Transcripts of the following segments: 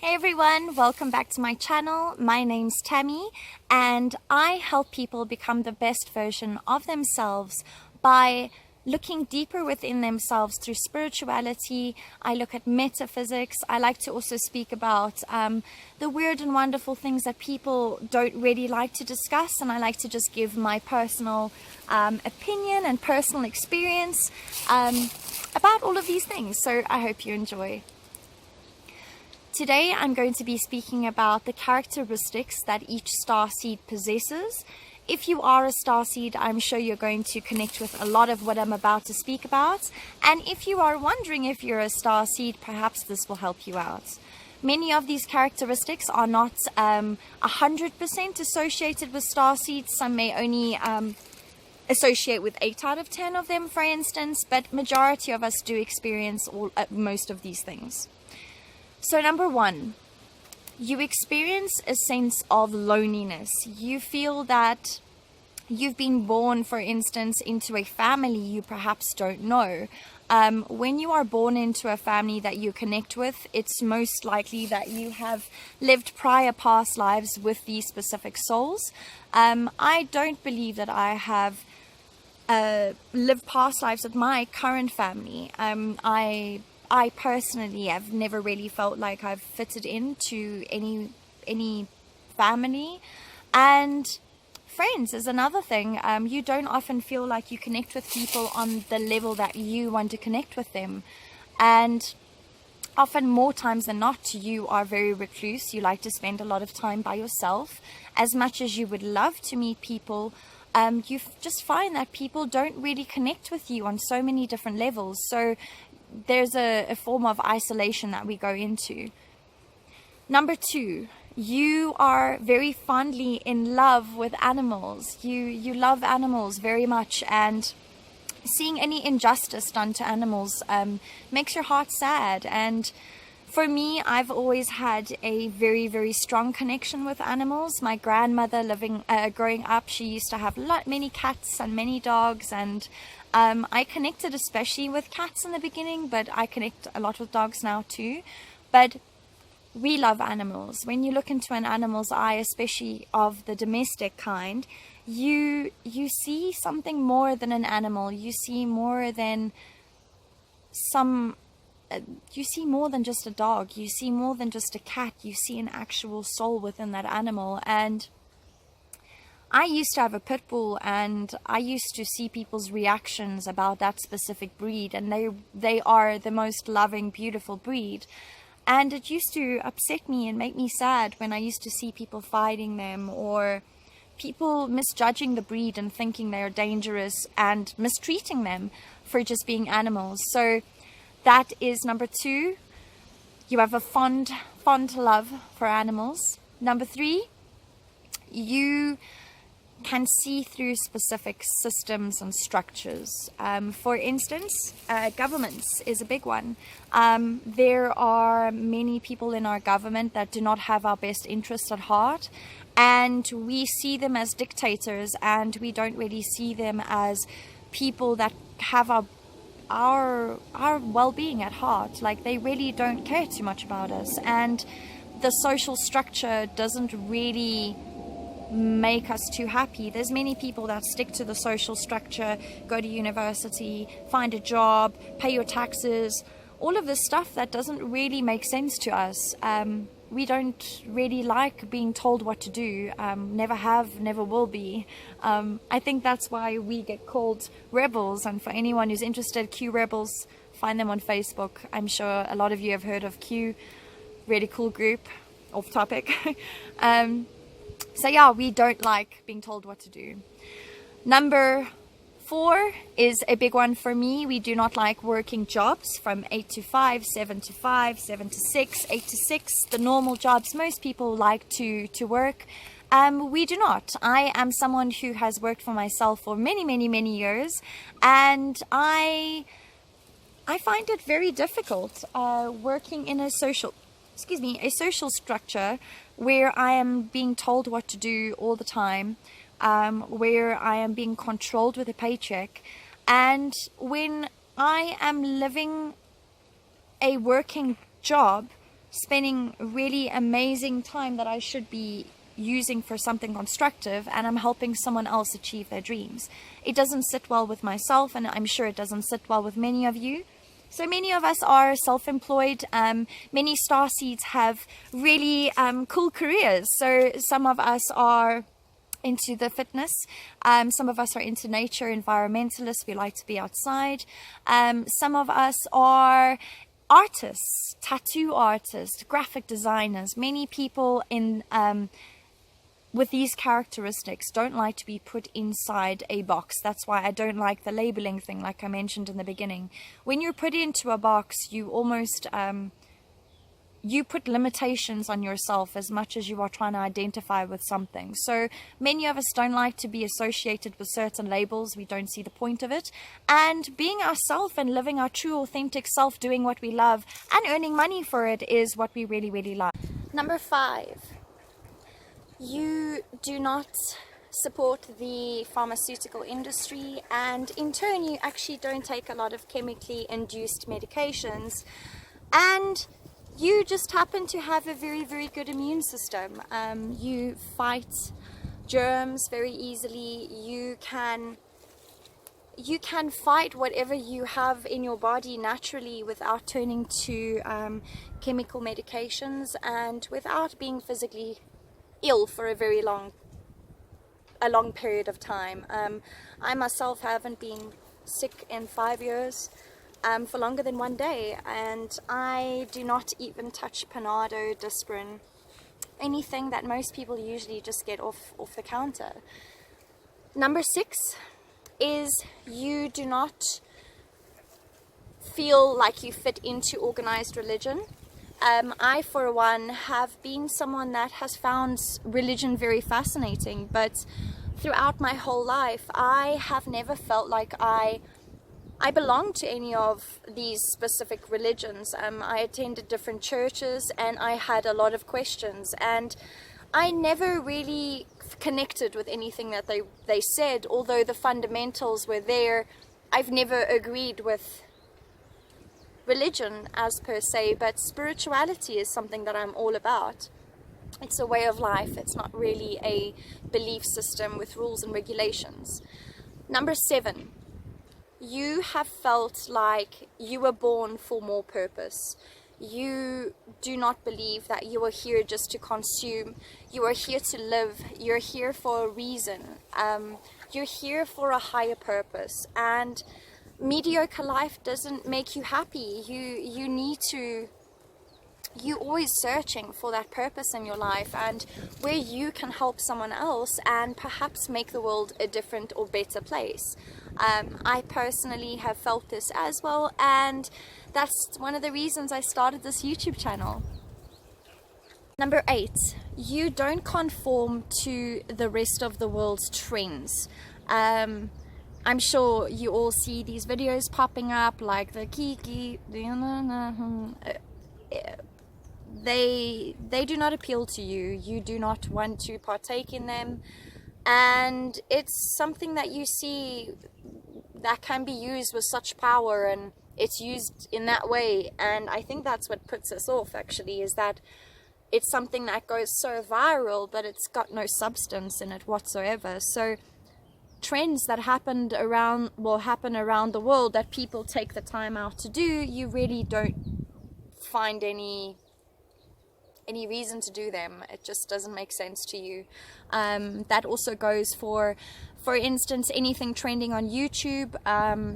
Hey everyone, welcome back to my channel. My name's Tammy and I help people become the best version of themselves by looking deeper within themselves through spirituality. I look at metaphysics. I like to also speak about the weird and wonderful things that people don't really like to discuss, and I like to just give my personal opinion and personal experience about all of these things. So I hope you enjoy. Today I'm going to be speaking about the characteristics that each starseed possesses. If you are a starseed, I'm sure you're going to connect with a lot of what I'm about to speak about. And if you are wondering if you're a starseed, perhaps this will help you out. Many of these characteristics are not 100% associated with starseeds. Some may only associate with 8 out of 10 of them, for instance, but majority of us do experience most of these things. So number 1, you experience a sense of loneliness. You feel that you've been born, for instance, into a family you perhaps don't know. When you are born into a family that you connect with, it's most likely that you have lived prior past lives with these specific souls. I don't believe that I have lived past lives with my current family. I personally have never really felt like I've fitted into any family. And friends is another thing. You don't often feel like you connect with people on the level that you want to connect with them. And often, more times than not, you are very recluse. You like to spend a lot of time by yourself. As much as you would love to meet people, you just find that people don't really connect with you on so many different levels. So there's a form of isolation that we go into. Number 2, you are very fondly in love with animals. You love animals very much, and seeing any injustice done to animals makes your heart sad. And for me, I've always had a very, very strong connection with animals. My grandmother growing up, she used to have many cats and many dogs, and I connected especially with cats in the beginning, but I connect a lot with dogs now too. But we love animals. When you look into an animal's eye, especially of the domestic kind, you see something more than an animal. You see more than you see more than just a dog. You see more than just a cat. You see an actual soul within that animal. And I used to have a pit bull, and I used to see people's reactions about that specific breed, and they are the most loving, beautiful breed. And it used to upset me and make me sad when I used to see people fighting them, or people misjudging the breed and thinking they are dangerous and mistreating them for just being animals. So that is number 2. You have a fond love for animals. Number 3, you can see through specific systems and structures. For instance, governments is a big one. There are many people in our government that do not have our best interests at heart, and we see them as dictators, and we don't really see them as people that have our well-being at heart. Like, they really don't care too much about us, and the social structure doesn't really make us too happy. There's many people that stick to the social structure, go to university, find a job, pay your taxes, all of this stuff that doesn't really make sense to us. We don't really like being told what to do. Never have, never will be. I think that's why we get called rebels. And for anyone who's interested, Q Rebels, find them on Facebook. I'm sure a lot of you have heard of Q. Really cool group. Off topic. So yeah, we don't like being told what to do. Number 4 is a big one for me. We do not like working jobs from 8 to 5, 7 to 5, 7 to 6, 8 to 6, the normal jobs most people like to work. We do not. I am someone who has worked for myself for many, many, many years, and I find it very difficult working in a social structure where I am being told what to do all the time, where I am being controlled with a paycheck. And when I am living a working job, spending really amazing time that I should be using for something constructive, and I'm helping someone else achieve their dreams. It doesn't sit well with myself, and I'm sure it doesn't sit well with many of you. So many of us are self-employed. Many starseeds have really cool careers. So some of us are into the fitness, some of us are into nature, environmentalists, we like to be outside. Some of us are artists, tattoo artists, graphic designers. Many people in with these characteristics don't like to be put inside a box. That's why I don't like the labeling thing, like I mentioned in the beginning. When you're put into a box, you almost you put limitations on yourself as much as you are trying to identify with something. So many of us don't like to be associated with certain labels. We don't see the point of it. And being ourselves and living our true authentic self, doing what we love and earning money for it is what we really, really like. Number 5, you do not support the pharmaceutical industry, and in turn you actually don't take a lot of chemically induced medications, and you just happen to have a very, very good immune system. You fight germs very easily. You can fight whatever you have in your body naturally without turning to chemical medications and without being physically ill for a long period of time. I myself haven't been sick in 5 years. For longer than 1 day, and I do not even touch Panado, Disprin, anything that most people usually just get off the counter. Number 6 is you do not feel like you fit into organized religion. I, for one, have been someone that has found religion very fascinating, but throughout my whole life, I have never felt like I belong to any of these specific religions. I attended different churches and I had a lot of questions, and I never really connected with anything that they said. Although the fundamentals were there, I've never agreed with religion as per se, but spirituality is something that I'm all about. It's a way of life. It's not really a belief system with rules and regulations. Number 7, you have felt like you were born for more purpose. You do not believe that you are here just to consume. You are here to live. You're here for a reason. You're here for a higher purpose. And mediocre life doesn't make you happy. You're always searching for that purpose in your life, and where you can help someone else and perhaps make the world a different or better place. I personally have felt this as well, and that's one of the reasons I started this YouTube channel. Number 8, you don't conform to the rest of the world's trends. I'm sure you all see these videos popping up like the Kiki. They do not appeal to you. You do not want to partake in them, and it's something that you see that can be used with such power, and it's used in that way. And I think that's what puts us off, actually, is that it's something that goes so viral, but it's got no substance in it whatsoever. So trends that happen around the world that people take the time out to do, you really don't find any reason to do them. It just doesn't make sense to you. That also goes for instance, anything trending on YouTube.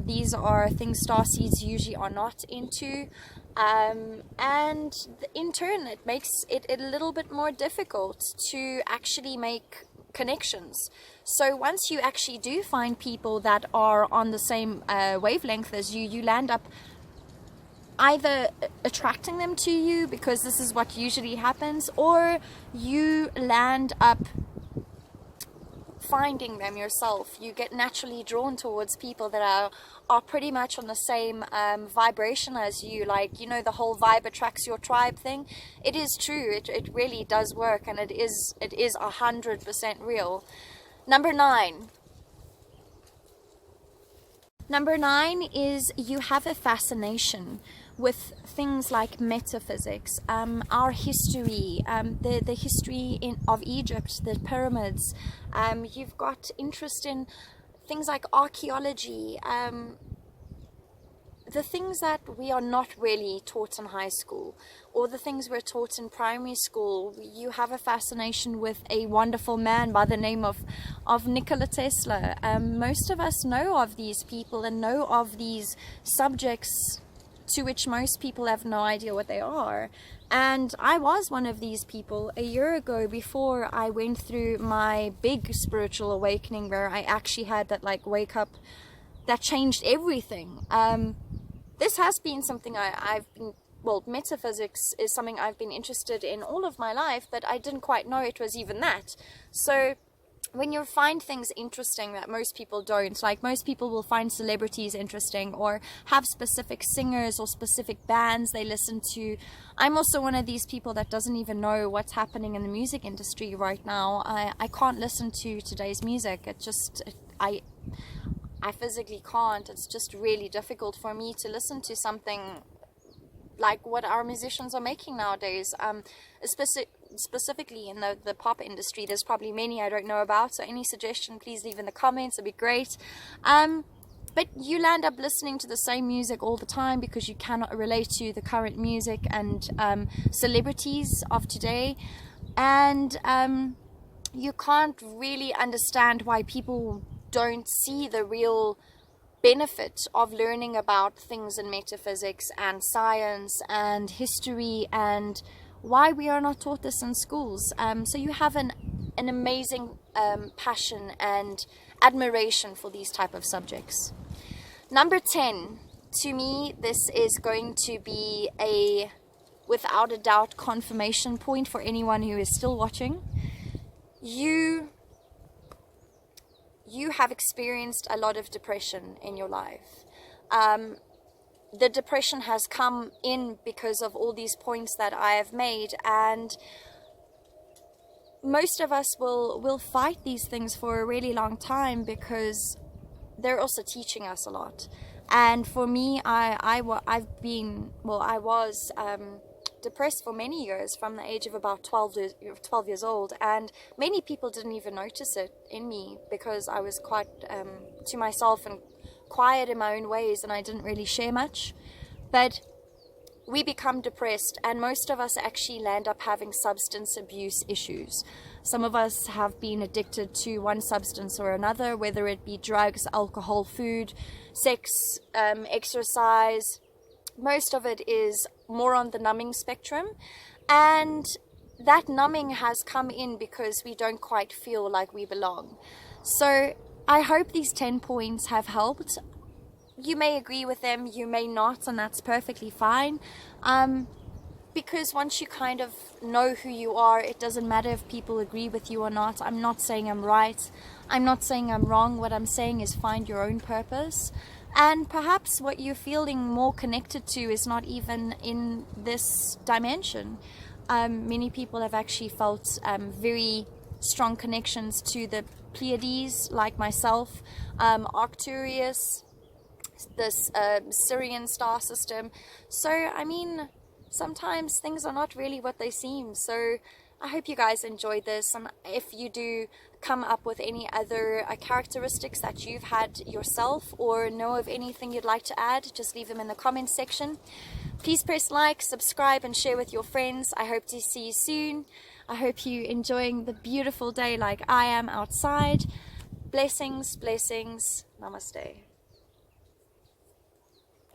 These are things starseeds usually are not into, and in turn it makes it a little bit more difficult to actually make connections. So once you actually do find people that are on the same wavelength as you, you land up either attracting them to you, because this is what usually happens, or you land up finding them yourself. You get naturally drawn towards people that are pretty much on the same vibration as you. Like, you know, the whole vibe attracts your tribe thing. It is true. It really does work, and it is 100% real. Number 9. Number 9 is you have a fascination with things like metaphysics, our history, the history of Egypt, the pyramids. You've got interest in things like archaeology, the things that we are not really taught in high school, or the things we're taught in primary school. You have a fascination with a wonderful man by the name of Nikola Tesla. Most of us know of these people and know of these subjects to which most people have no idea what they are. And I was one of these people a year ago, before I went through my big spiritual awakening, where I actually had that like wake up that changed everything. This has been something I've been, well, metaphysics is something I've been interested in all of my life, but I didn't quite know it was even that. So when you find things interesting that most people don't, like most people will find celebrities interesting or have specific singers or specific bands they listen to. I'm also one of these people that doesn't even know what's happening in the music industry right now. I can't listen to today's music. It just, I physically can't. It's just really difficult for me to listen to something like what our musicians are making nowadays. Specifically in the pop industry, there's probably many I don't know about, so any suggestion please leave in the comments, it'd be great. But you'll end up listening to the same music all the time because you cannot relate to the current music and celebrities of today, and you can't really understand why people don't see the real benefit of learning about things in metaphysics and science and history, and why we are not taught this in schools. So you have an amazing passion and admiration for these type of subjects. Number 10, to me, this is going to be a, without a doubt, confirmation point for anyone who is still watching. You have experienced a lot of depression in your life. The depression has come in because of all these points that I have made, and most of us will fight these things for a really long time because they're also teaching us a lot. And for me, I was depressed for many years, from the age of about 12 years old, and many people didn't even notice it in me because I was quite to myself and quiet in my own ways, and I didn't really share much. But we become depressed, and most of us actually land up having substance abuse issues. Some of us have been addicted to one substance or another, whether it be drugs, alcohol, food, sex, exercise. Most of it is more on the numbing spectrum, and that numbing has come in because we don't quite feel like we belong. So I hope these 10 points have helped. You may agree with them, you may not, and that's perfectly fine. Because once you kind of know who you are, it doesn't matter if people agree with you or not. I'm not saying I'm right, I'm not saying I'm wrong. What I'm saying is find your own purpose. And perhaps what you're feeling more connected to is not even in this dimension. Many people have actually felt very strong connections to the Pleiades, like myself, Arcturus, this Syrian star system. So, I mean, sometimes things are not really what they seem. So I hope you guys enjoyed this, and if you do come up with any other characteristics that you've had yourself or know of anything you'd like to add, just leave them in the comments section. Please press like, subscribe, and share with your friends. I hope to see you soon. I hope you're enjoying the beautiful day like I am outside. Blessings, blessings. Namaste.